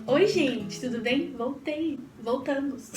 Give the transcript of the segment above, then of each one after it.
Oi, gente, tudo bem? Voltamos.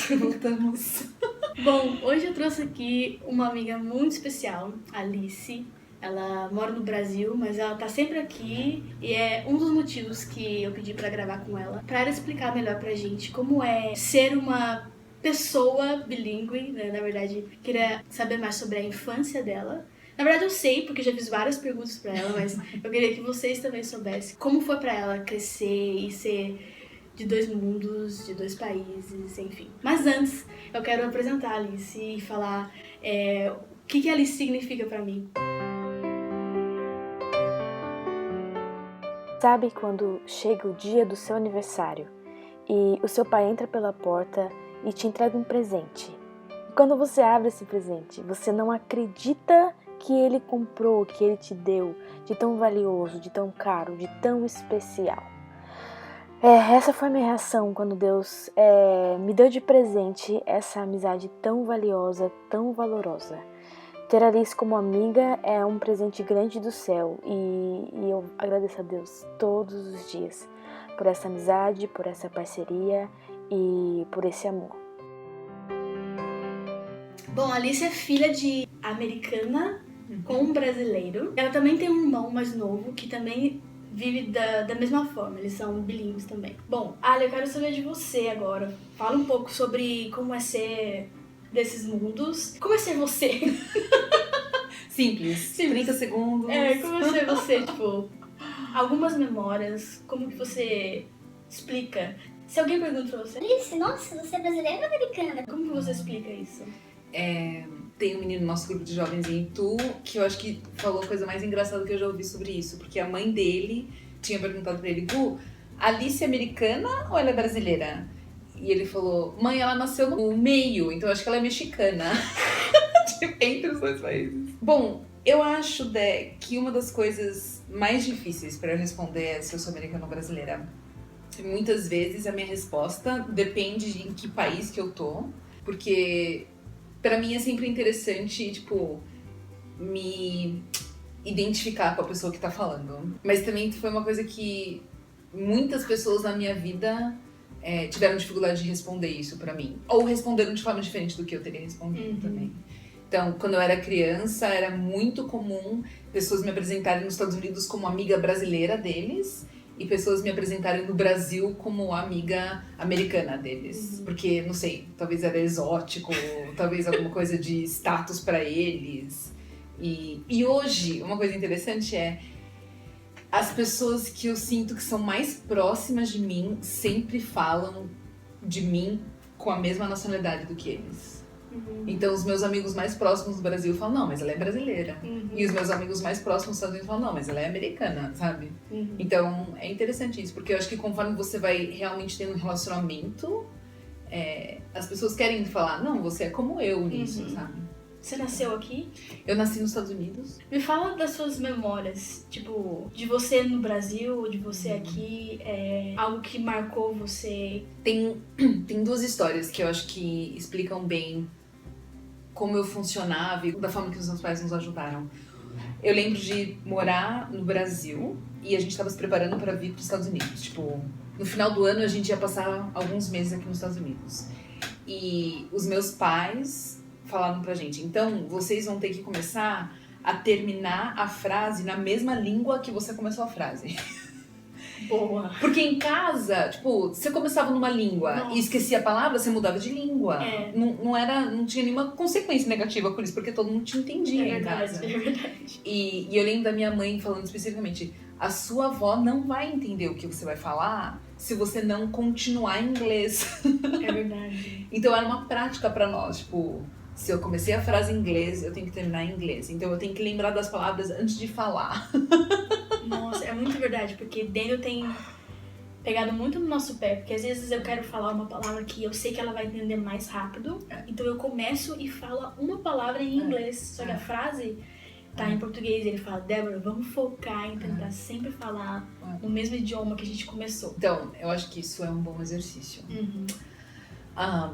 Bom, hoje eu trouxe aqui uma amiga muito especial, Alice. Ela mora no Brasil, mas ela tá sempre aqui e é um dos motivos que eu pedi pra gravar com ela, pra ela explicar melhor pra gente como é ser uma pessoa bilíngue, né? Na verdade, queria saber mais sobre a infância dela. Na verdade eu sei, porque já fiz várias perguntas pra ela, mas eu queria que vocês também soubessem como foi pra ela crescer e ser de dois mundos, de dois países, enfim. Mas antes, eu quero apresentar a Alice e falar o que a Alice significa pra mim. Sabe quando chega o dia do seu aniversário e o seu pai entra pela porta e te entrega um presente? E quando você abre esse presente, você não acredita que ele comprou, que ele te deu, de tão valioso, de tão caro, de tão especial. Essa foi a minha reação quando Deus me deu de presente essa amizade tão valiosa, tão valorosa. Ter a Alice como amiga é um presente grande do céu e eu agradeço a Deus todos os dias por essa amizade, por essa parceria e por esse amor. Bom, a Alice é filha de americana com um brasileiro. Ela também tem um irmão mais novo que também vive da mesma forma, eles são bilíngues também. Bom, Ali, eu quero saber de você agora. Fala um pouco sobre como é ser desses mundos. Como é ser você? Simples. 30 segundos. Como é ser você, tipo, algumas memórias, como que você explica? Se alguém pergunta pra você, Alice, nossa, você é brasileira ou americana? como que você explica isso? Tem um menino no nosso grupo de jovens em Itu que eu acho que falou a coisa mais engraçada que eu já ouvi sobre isso. Porque a mãe dele tinha perguntado pra ele, Gu, Alice é americana ou ela é brasileira? E ele falou, mãe, ela nasceu no meio, então eu acho que ela é mexicana. Tipo, entre os dois países. Bom, eu acho, que uma das coisas mais difíceis pra eu responder é se eu sou americana ou brasileira. Muitas vezes a minha resposta depende de em que país que eu tô, porque pra mim é sempre interessante, tipo, me identificar com a pessoa que tá falando. Mas também foi uma coisa que muitas pessoas na minha vida tiveram dificuldade de responder isso pra mim. Ou responderam de forma diferente do que eu teria respondido também. Então, quando eu era criança, era muito comum pessoas me apresentarem nos Estados Unidos como amiga brasileira deles e pessoas me apresentarem no Brasil como amiga americana deles. Porque, não sei, talvez era exótico, talvez alguma coisa de status pra eles. E hoje, uma coisa interessante as pessoas que eu sinto que são mais próximas de mim sempre falam de mim com a mesma nacionalidade do que eles. Então, os meus amigos mais próximos do Brasil falam, não, mas ela é brasileira. E os meus amigos mais próximos dos Estados Unidos falam, não, mas ela é americana, sabe? Então, é interessante isso, porque eu acho que conforme você vai realmente tendo um relacionamento, as pessoas querem falar, não, você é como eu nisso, sabe? Você nasceu aqui? Eu nasci nos Estados Unidos. Me fala das suas memórias, tipo, de você no Brasil, de você aqui, algo que marcou você. Tem duas histórias que eu acho que explicam bem como eu funcionava e da forma que os meus pais nos ajudaram. Eu lembro de morar no Brasil e a gente estava se preparando para vir para os Estados Unidos. Tipo, no final do ano a gente ia passar alguns meses aqui nos Estados Unidos. E os meus pais falaram pra gente, então vocês vão ter que começar a terminar a frase na mesma língua que você começou a frase. Boa. Porque em casa, tipo, você começava numa língua e esquecia a palavra, você mudava de língua. Não tinha nenhuma consequência negativa por isso, porque todo mundo te entendia em casa. É verdade. E eu lembro da minha mãe falando especificamente, a sua avó não vai entender o que você vai falar se você não continuar em inglês. É verdade. Então era uma prática pra nós, tipo, se eu comecei a frase em inglês, eu tenho que terminar em inglês. Então eu tenho que lembrar das palavras antes de falar. Nossa, é muito verdade, porque Daniel tem pegado muito no nosso pé, porque às vezes eu quero falar uma palavra que eu sei que ela vai entender mais rápido, então eu começo e falo uma palavra em inglês, só que a frase tá em português, ele fala, Débora, vamos focar em tentar sempre falar no mesmo idioma que a gente começou. Então, eu acho que isso é um bom exercício.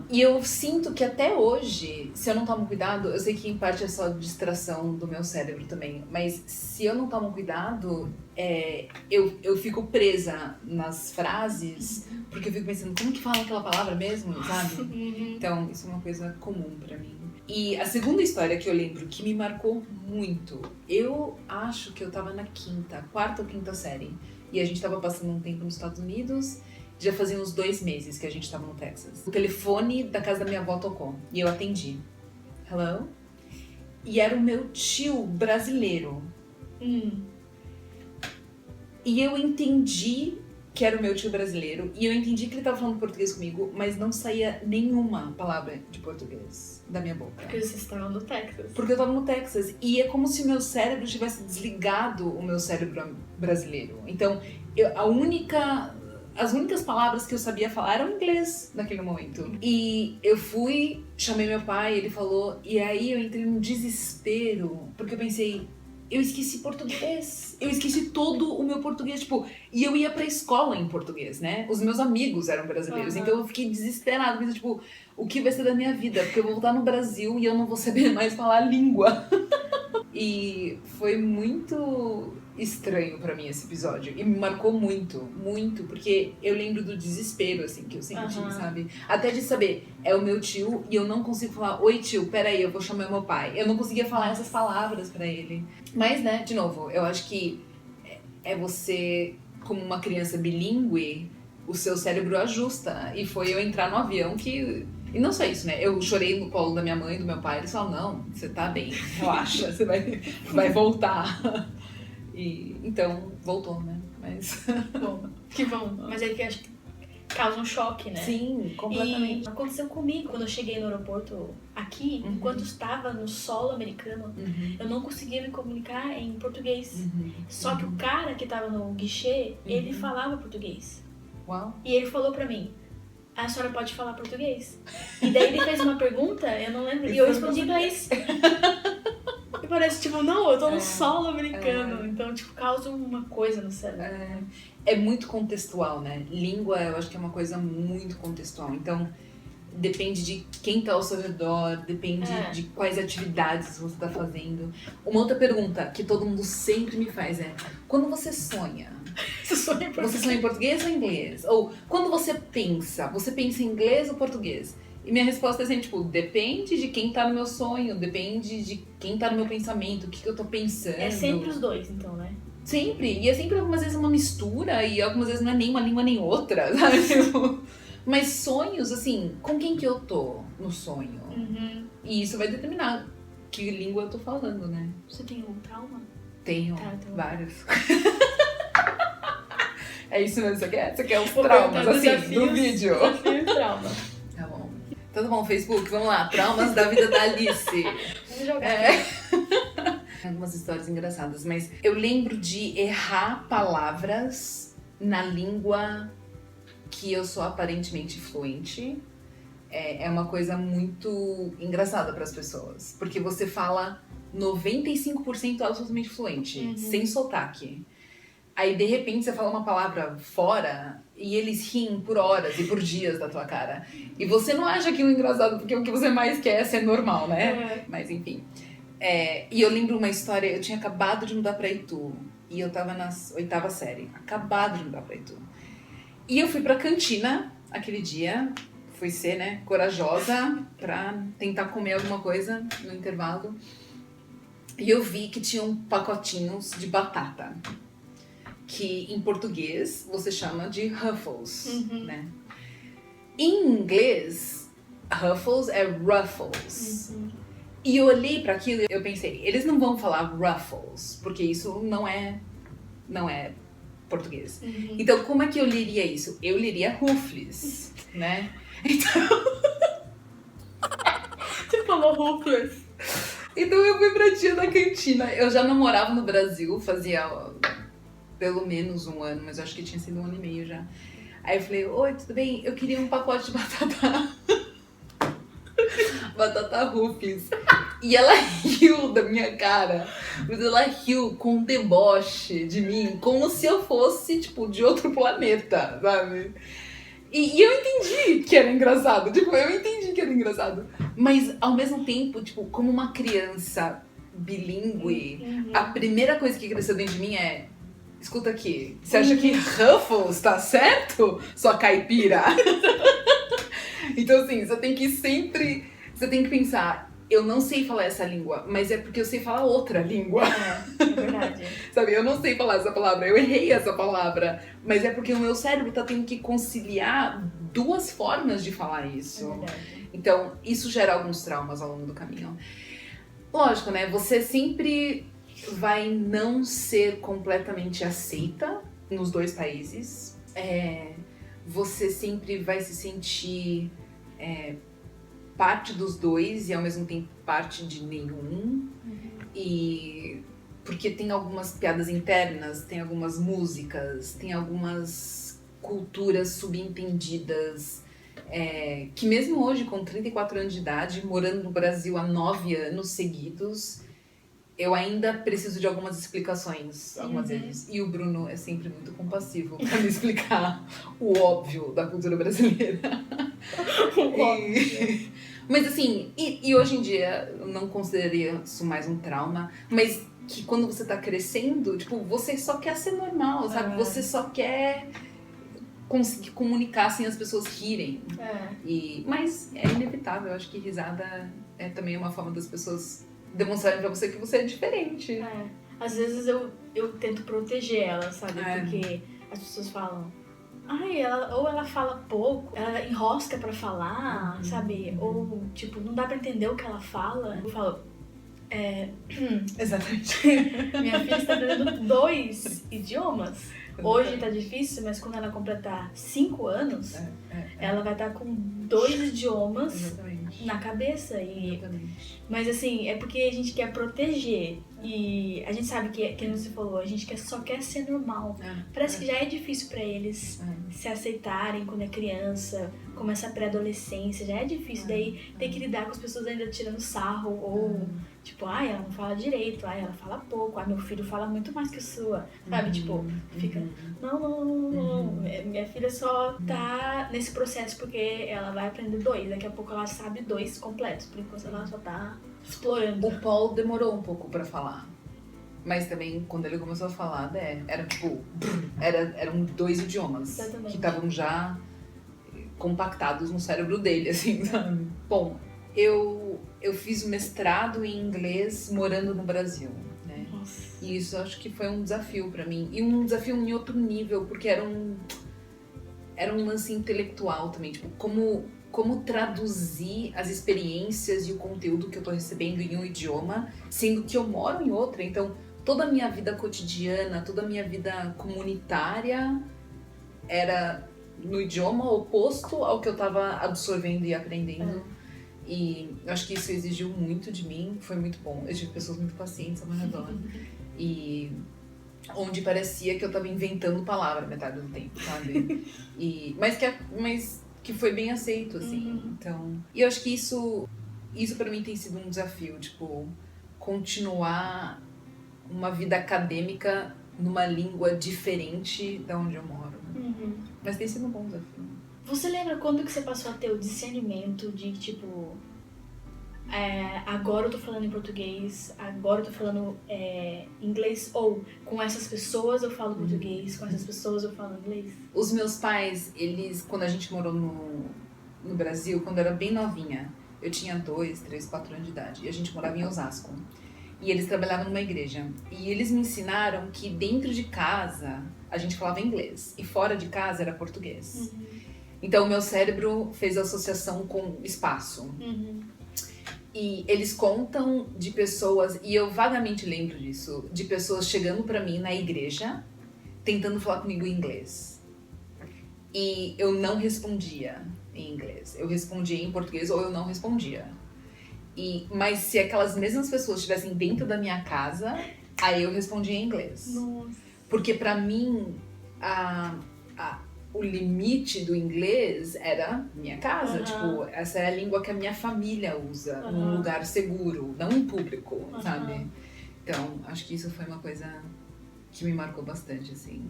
E eu sinto que até hoje, se eu não tomo cuidado, eu sei que em parte é só distração do meu cérebro também, mas se eu não tomo cuidado, eu fico presa nas frases, porque eu fico pensando, como que fala aquela palavra mesmo, sabe? Então, isso é uma coisa comum pra mim. E a segunda história que eu lembro, que me marcou muito, eu acho que eu tava na quarta ou quinta série, e a gente tava passando um tempo nos Estados Unidos. Já fazia uns 2 meses que a gente tava no Texas. O telefone da casa da minha avó tocou e eu atendi. Hello? E era o meu tio brasileiro. E eu entendi que era o meu tio brasileiro e eu entendi que ele tava falando português comigo, mas não saía nenhuma palavra de português da minha boca. Porque vocês estavam no Texas. Porque eu tava no Texas e é como se o meu cérebro tivesse desligado o meu cérebro brasileiro. Então, as únicas palavras que eu sabia falar eram inglês naquele momento. E eu chamei meu pai, ele falou, e aí eu entrei num desespero, porque eu pensei, eu esqueci português. Eu esqueci todo o meu português, tipo, e eu ia pra escola em português, né? Os meus amigos eram brasileiros, então eu fiquei desesperada, pensando, tipo, o que vai ser da minha vida? Porque eu vou voltar no Brasil e eu não vou saber mais falar a língua. E foi muito estranho pra mim esse episódio. E me marcou muito, muito. Porque eu lembro do desespero, assim, que eu senti, sabe? Até de saber, é o meu tio e eu não consigo falar, oi tio, peraí, eu vou chamar meu pai. Eu não conseguia falar essas palavras pra ele. Mas, né, de novo, eu acho que é você, como uma criança bilíngue, o seu cérebro ajusta. E foi eu entrar no avião que... E não só isso, né? Eu chorei no colo da minha mãe e do meu pai. Eles falaram, não, você tá bem, relaxa, você vai voltar. E então, voltou, né? Mas... Bom, que bom. Mas é que acho que causa um choque, né? Sim, completamente. E aconteceu comigo quando eu cheguei no aeroporto aqui, enquanto estava no solo americano, eu não conseguia me comunicar em português. Só que o cara que tava no guichê, ele falava português. Uau. E ele falou pra mim, a senhora pode falar português? E daí ele fez uma pergunta, eu não lembro, e eu respondi em inglês. E parece, tipo, não, eu tô no solo americano. Então, tipo, causa uma coisa no cérebro. É muito contextual, né? Língua, eu acho que é uma coisa muito contextual. Então, depende de quem tá ao seu redor, depende de quais atividades você tá fazendo. Uma outra pergunta que todo mundo sempre me faz é, quando você sonha? Você sonha em português ou em inglês? Ou, quando você pensa em inglês ou português? E minha resposta é sempre, tipo, depende de quem tá no meu sonho, depende de quem tá no meu pensamento, o que eu tô pensando. É sempre os dois, então, né? Sempre. E é sempre algumas vezes uma mistura e algumas vezes não é nem uma língua nem outra, sabe? Mas sonhos, assim, com quem que eu tô no sonho? E isso vai determinar que língua eu tô falando, né? Você tem um trauma? Tenho então... vários. É isso mesmo, você quer os traumas, assim, no vídeo. Desafio e trauma. Tá bom. Então tá bom, Facebook, vamos lá. Traumas da vida da Alice. Vamos jogar. Algumas histórias engraçadas, mas eu lembro de errar palavras na língua que eu sou aparentemente fluente. É uma coisa muito engraçada para as pessoas, porque você fala 95% absolutamente fluente, sem sotaque. Aí, de repente, você fala uma palavra fora e eles riem por horas e por dias da tua cara. E você não acha aquilo engraçado, porque o que você mais quer é ser normal, né? Mas, enfim. E eu lembro uma história, eu tinha acabado de mudar pra Itu. E eu tava na 8ª série. Acabado de mudar pra Itu. E eu fui pra cantina aquele dia. Fui ser, né, corajosa pra tentar comer alguma coisa no intervalo. E eu vi que tinham pacotinhos de batata. Que em português você chama de Ruffles, né? Em inglês, Ruffles é Ruffles. E eu olhei pra aquilo e eu pensei, eles não vão falar Ruffles, porque isso não é português. Então, como é que eu leria isso? Eu leria Ruffles, né? Então... Você falou Ruffles. Então eu fui pra tia da cantina. Eu já não morava no Brasil, fazia... pelo menos 1 ano, mas eu acho que tinha sido 1 ano e meio já. Aí eu falei, oi, tudo bem? Eu queria um pacote de batata. Batata Ruffles. E ela riu da minha cara. Mas ela riu com um deboche de mim, como se eu fosse, tipo, de outro planeta, sabe? E eu entendi que era engraçado. Tipo, eu entendi que era engraçado. Mas, ao mesmo tempo, tipo, como uma criança bilíngue, a primeira coisa que cresceu dentro de mim é... Escuta aqui, você acha que Ruffles tá certo? Sua caipira? Então, assim, você tem que sempre... Você tem que pensar, eu não sei falar essa língua, mas é porque eu sei falar outra língua. É verdade. Sabe, eu não sei falar essa palavra, eu errei essa palavra. Mas é porque o meu cérebro tá tendo que conciliar duas formas de falar isso. É verdade. Então, isso gera alguns traumas ao longo do caminho. Lógico, né? Você sempre vai não ser completamente aceita nos dois países. Você sempre vai se sentir parte dos dois e ao mesmo tempo parte de nenhum. E porque tem algumas piadas internas, tem algumas músicas, tem algumas culturas subentendidas. Que mesmo hoje, com 34 anos de idade, morando no Brasil há 9 anos seguidos, eu ainda preciso de algumas explicações, algumas vezes. E o Bruno é sempre muito compassivo para me explicar o óbvio da cultura brasileira. Mas assim, e hoje em dia eu não consideraria isso mais um trauma, mas que quando você tá crescendo, tipo, você só quer ser normal, sabe? Você só quer conseguir comunicar sem as pessoas rirem. Mas é inevitável, eu acho que risada é também uma forma das pessoas demonstrarem pra você que você é diferente. Às vezes eu tento proteger ela, sabe? Porque as pessoas falam, ou ela fala pouco, ela enrosca pra falar, sabe? Ou, tipo, não dá pra entender o que ela fala. Eu falo, Exatamente. minha filha está aprendendo 2 idiomas. Hoje tá difícil, mas quando ela completar 5 anos, ela vai estar com 2 idiomas na cabeça. Mas assim, é porque a gente quer proteger. E a gente sabe que, como você falou, a gente só quer ser normal. Parece que já é difícil pra eles se aceitarem quando é criança, começa a pré-adolescência, já é difícil. Daí ter que lidar com as pessoas ainda tirando sarro, ou tipo, ela não fala direito, ela fala pouco, meu filho fala muito mais que a sua, sabe? Tipo, fica, não, minha filha só tá nesse processo porque ela vai aprender 2, daqui a pouco ela sabe 2 completos, por enquanto ela só tá explorando. O Paul demorou um pouco pra falar, mas também quando ele começou a falar, era tipo, eram 2 idiomas. Exatamente. Que estavam já compactados no cérebro dele, assim, sabe? Bom, eu fiz o mestrado em inglês morando no Brasil, né? Nossa. E isso acho que foi um desafio pra mim. E um desafio em outro nível, porque era um lance intelectual também. Tipo, como traduzir as experiências e o conteúdo que eu tô recebendo em um idioma, sendo que eu moro em outro. Então, toda a minha vida cotidiana, toda a minha vida comunitária era no idioma oposto ao que eu tava absorvendo e aprendendo. E eu acho que isso exigiu muito de mim, foi muito bom. Eu tive pessoas muito pacientes ao meu redor. E onde parecia que eu tava inventando palavra metade do tempo, sabe? Mas que foi bem aceito, assim. Então, e eu acho que isso pra mim tem sido um desafio, tipo, continuar uma vida acadêmica numa língua diferente da onde eu moro. Mas tem sido um bom desafio. Você lembra quando que você passou a ter o discernimento de, tipo, agora eu tô falando em português, agora eu tô falando inglês, ou com essas pessoas eu falo português, com essas pessoas eu falo inglês? Os meus pais, quando a gente morou no Brasil, quando eu era bem novinha, eu tinha 2, 3, 4 anos de idade, e a gente morava em Osasco. E eles trabalhavam numa igreja. E eles me ensinaram que dentro de casa a gente falava inglês, e fora de casa era português. Então, o meu cérebro fez associação com espaço. E eles contam de pessoas, e eu vagamente lembro disso, de pessoas chegando pra mim na igreja, tentando falar comigo em inglês. E eu não respondia em inglês. Eu respondia em português ou eu não respondia. Mas se aquelas mesmas pessoas estivessem dentro da minha casa, aí eu respondia em inglês. Nossa. Porque pra mim, o limite do inglês era minha casa. Tipo, essa é a língua que a minha família usa, num lugar seguro, não em público, sabe? Então, acho que isso foi uma coisa que me marcou bastante, assim,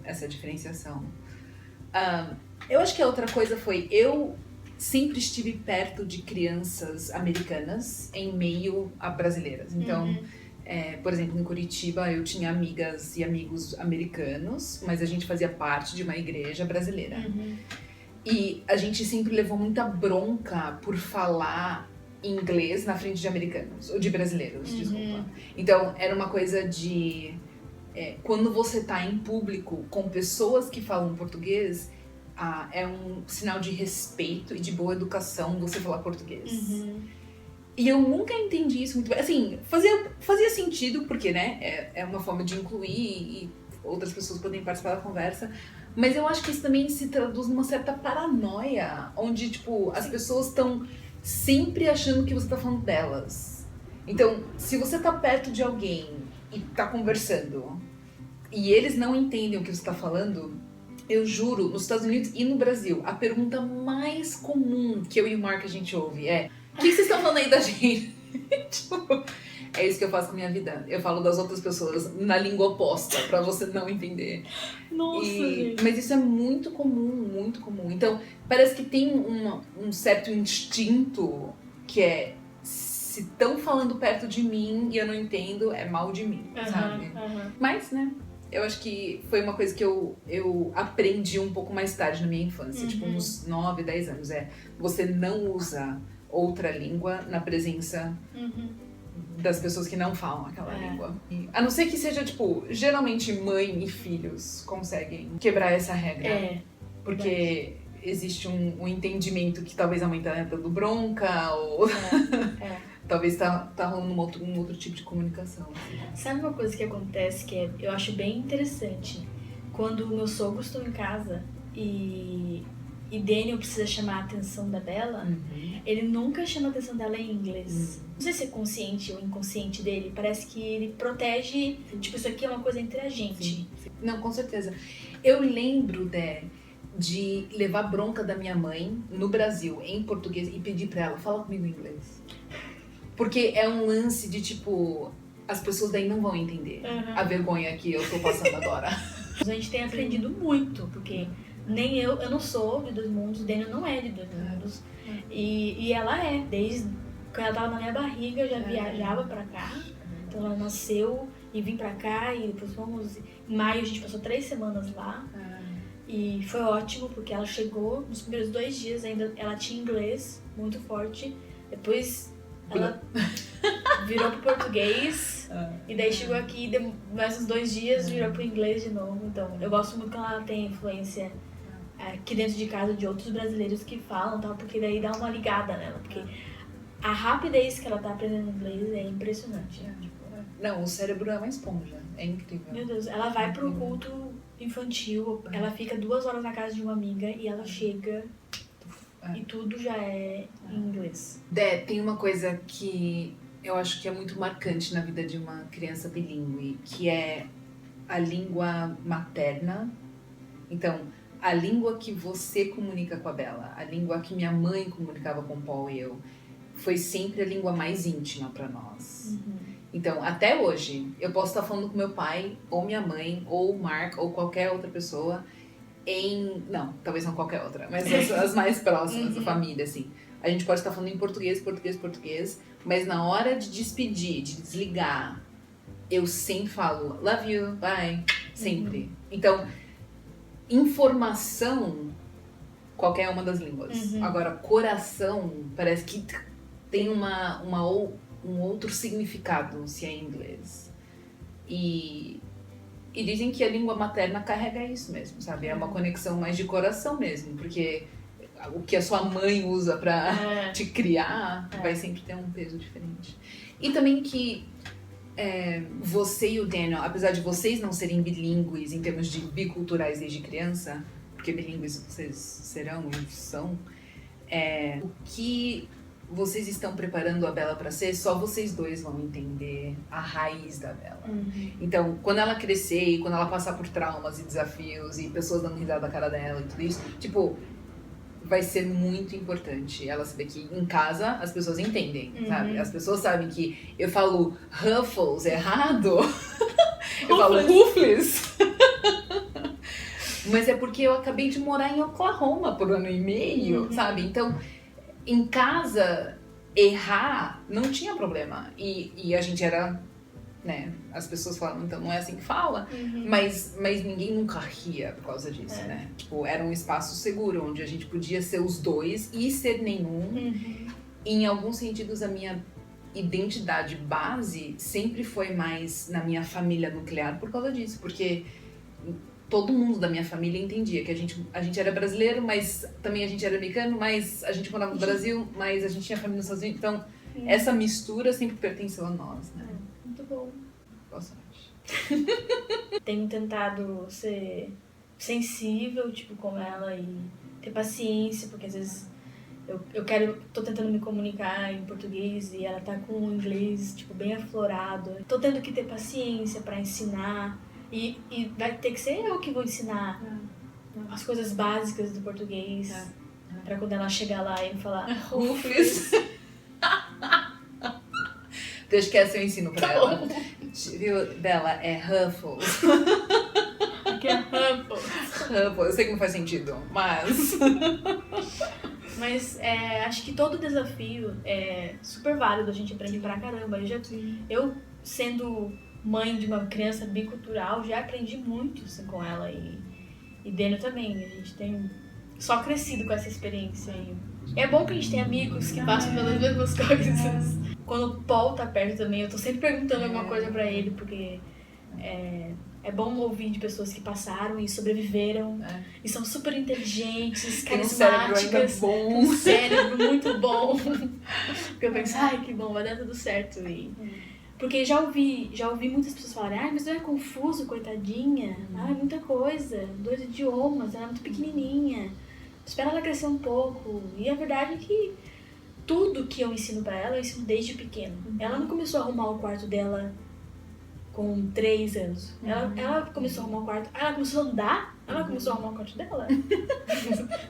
essa diferenciação. Eu acho que a outra coisa foi, eu sempre estive perto de crianças americanas em meio a brasileiras. Então, por exemplo, em Curitiba eu tinha amigas e amigos americanos, mas a gente fazia parte de uma igreja brasileira. E a gente sempre levou muita bronca por falar inglês na frente de americanos, ou de brasileiros, desculpa. Então, era uma coisa de... quando você tá em público com pessoas que falam português, é um sinal de respeito e de boa educação você falar português. E eu nunca entendi isso muito bem. Assim, fazia sentido, porque, né, é uma forma de incluir e outras pessoas podem participar da conversa. Mas eu acho que isso também se traduz numa certa paranoia, onde, tipo, as pessoas estão sempre achando que você tá falando delas. Então, se você tá perto de alguém e tá conversando, e eles não entendem o que você tá falando, eu juro, nos Estados Unidos e no Brasil, a pergunta mais comum que eu e o Mark a gente ouve é: o que vocês estão falando aí da gente? Tipo, é isso que eu faço com a minha vida. Eu falo das outras pessoas na língua oposta, pra você não entender. Nossa, gente. Mas isso é muito comum, muito comum. Então, parece que tem um certo instinto que é: se estão falando perto de mim e eu não entendo, é mal de mim, sabe? Mas, né, eu acho que foi uma coisa que eu aprendi um pouco mais tarde na minha infância, tipo uns 9, 10 anos. Você não usa outra língua na presença das pessoas que não falam aquela língua. A não ser que seja, tipo, geralmente mãe e filhos conseguem quebrar essa regra. Porque existe um entendimento que talvez a mãe tá dando bronca, ou talvez tá rolando um outro tipo de comunicação. Sabe uma coisa que acontece que eu acho bem interessante? Quando meus sogros estão em casa e Daniel precisa chamar a atenção da Bella, ele nunca chama a atenção dela em inglês. Não sei se é consciente ou inconsciente dele, parece que ele protege, tipo, isso aqui é uma coisa entre a gente. Sim. Não, com certeza. Eu lembro, de levar bronca da minha mãe no Brasil, em português, e pedir pra ela: fala comigo em inglês. Porque é um lance de, tipo, as pessoas daí não vão entender a vergonha que eu tô passando agora. A gente tem aprendido muito, porque nem eu não sou de Dois Mundos, Daniel não é de Dois Mundos. E ela é, desde quando ela tava na minha barriga, eu já viajava pra cá. Então ela nasceu e vim pra cá, e depois fomos... Em maio a gente passou 3 semanas lá. E foi ótimo, porque ela chegou, nos primeiros 2 dias ainda ela tinha inglês muito forte. Depois ela virou pro português. E daí chegou aqui, mais uns 2 dias, virou pro inglês de novo. Então eu gosto muito quando ela tem influência aqui dentro de casa de outros brasileiros que falam, tal, porque daí dá uma ligada nela. Porque a rapidez que ela tá aprendendo inglês é impressionante. Não, o cérebro é uma esponja. É incrível. Meu Deus, ela vai pro culto infantil, ela fica 2 horas na casa de uma amiga e ela chega e tudo já é em inglês. Tem uma coisa que eu acho que é muito marcante na vida de uma criança bilíngue, que é a língua materna. Então, a língua que você comunica com a Bella, a língua que minha mãe comunicava com o Paul e eu, foi sempre a língua mais íntima pra nós. Então, até hoje, eu posso estar falando com meu pai, ou minha mãe, ou o Mark, ou qualquer outra pessoa não, talvez não qualquer outra, mas as mais próximas da família, assim. A gente pode estar falando em português, mas na hora de despedir, de desligar, eu sempre falo love you, bye, sempre. Então, informação, qualquer uma das línguas. Agora, coração, parece que tem um outro significado se é em inglês. E dizem que a língua materna carrega isso mesmo, sabe? É uma conexão mais de coração mesmo, porque o que a sua mãe usa pra te criar vai sempre ter um peso diferente. E também que você e o Daniel, apesar de vocês não serem bilíngues em termos de biculturais desde criança, porque bilíngues vocês serão e são, o que vocês estão preparando a Bella pra ser, só vocês dois vão entender a raiz da Bella. Então, quando ela crescer e quando ela passar por traumas e desafios e pessoas dando risada da cara dela e tudo isso, tipo, vai ser muito importante ela saber que em casa as pessoas entendem, sabe? As pessoas sabem que eu falo Ruffles errado, eu falo Ruffles. Mas é porque eu acabei de morar em Oklahoma por 1 ano e meio, sabe? Então, em casa, errar não tinha problema. E a gente era, né? As pessoas falavam, então não é assim que fala. Mas ninguém nunca ria por causa disso, né? Tipo, era um espaço seguro, onde a gente podia ser os dois e ser nenhum. Em alguns sentidos, a minha identidade base sempre foi mais na minha família nuclear por causa disso. Porque todo mundo da minha família entendia que a gente era brasileiro, mas também a gente era americano, mas a gente morava no Brasil, mas a gente tinha família nos Estados Unidos. Então, essa mistura sempre pertenceu a nós, né? Muito bom. Boa sorte. Tenho tentado ser sensível, tipo, com ela e ter paciência, porque às vezes tô tentando me comunicar em português e ela tá com o inglês, tipo, bem aflorado. Tô tendo que ter paciência pra ensinar e vai ter que ser eu que vou ensinar as coisas básicas do português pra quando ela chegar lá e falar Rufus. Deixa que essa eu ensino pra ela. Viu, Bela? É Ruffles. que é Ruffles. Ruffles. Eu sei que não faz sentido, mas... Mas acho que todo desafio é super válido, a gente aprende pra caramba. Eu sendo mãe de uma criança bicultural, já aprendi muito assim, com ela e Deno também. A gente tem só crescido com essa experiência. E é bom que a gente tem amigos que passam pelas mesmas coisas. Quando o Paul tá perto também, eu tô sempre perguntando alguma coisa pra ele, porque é bom ouvir de pessoas que passaram e sobreviveram e são super inteligentes, carismáticas, bom. um cérebro muito bom. Porque eu penso, ai, que bom, vai dar tudo certo. Porque já ouvi muitas pessoas falarem, ai, mas não é confuso, coitadinha. Ai, muita coisa, 2 idiomas, ela é muito pequenininha. Espera ela crescer um pouco. E a verdade é que tudo que eu ensino pra ela, eu ensino desde pequeno. Ela não começou a arrumar o quarto dela com 3 anos. Ela começou a arrumar o quarto. Ela começou a andar, ela começou a arrumar o quarto dela.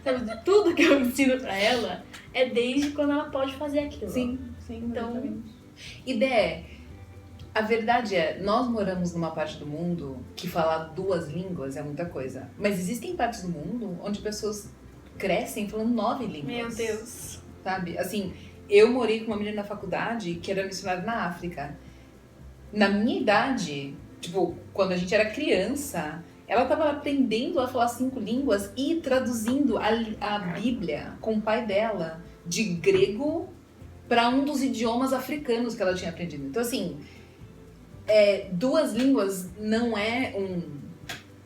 Sabe, tudo que eu ensino pra ela é desde quando ela pode fazer aquilo. Sim, então. Ideia. A verdade é, nós moramos numa parte do mundo que falar 2 línguas é muita coisa. Mas existem partes do mundo onde pessoas crescem falando 9 línguas. Meu Deus. Sabe? Assim, eu morei com uma menina na faculdade que era missionária na África. Na minha idade, tipo, quando a gente era criança, ela estava aprendendo a falar 5 línguas e traduzindo a Bíblia com o pai dela de grego para um dos idiomas africanos que ela tinha aprendido. Então, assim, 2 línguas não é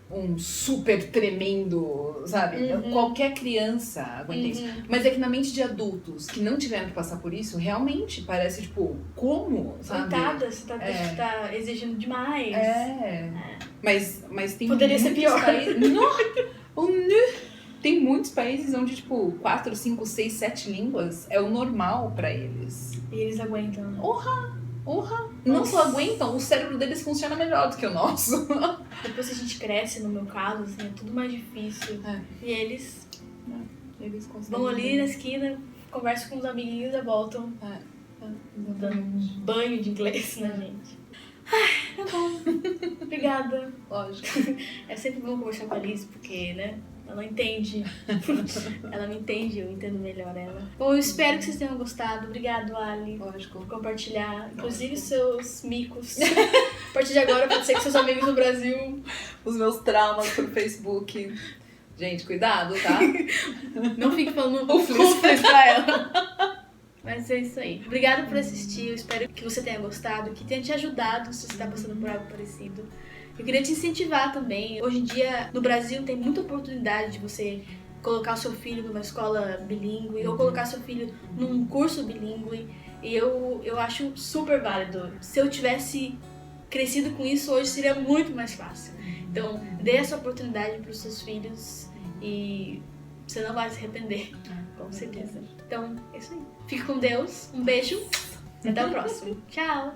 um super tremendo, sabe? Qualquer criança aguenta isso. Mas é que na mente de adultos que não tiveram que passar por isso, realmente parece, tipo, como, sabe? Coitada, você tá exigindo demais. Mas tem Poderia ser pior. Países... Tem muitos países onde, tipo, 4, 5, 6, 7 línguas é o normal pra eles. E eles aguentam, né? Não só aguentam, o cérebro deles funciona melhor do que o nosso. Depois que a gente cresce, no meu caso, assim, é tudo mais difícil. E eles vão ali na esquina, conversam com os amiguinhos e voltam dando um banho de inglês na gente. Ai, tá bom. Obrigada. Lógico. É sempre bom conversar com a Alice, porque, né? Ela entende. Ela me entende, eu entendo melhor ela. Bom, eu espero que vocês tenham gostado. Obrigado, Ali. Lógico. Por compartilhar, inclusive seus micos. A partir de agora pode ser com seus amigos no Brasil. Os meus traumas pro Facebook. Gente, cuidado, tá? Não fique falando Rufus pra ela. Mas é isso aí. Obrigada por assistir. Eu espero que você tenha gostado, que tenha te ajudado se você está passando por algo parecido. Eu queria te incentivar também. Hoje em dia, no Brasil, tem muita oportunidade de você colocar o seu filho numa escola bilíngue ou colocar seu filho num curso bilíngue. E eu acho super válido. Se eu tivesse crescido com isso, hoje seria muito mais fácil. Então, dê essa oportunidade para os seus filhos e você não vai se arrepender, com certeza. Então, é isso aí. Fique com Deus. Um beijo e até o próximo. Tchau!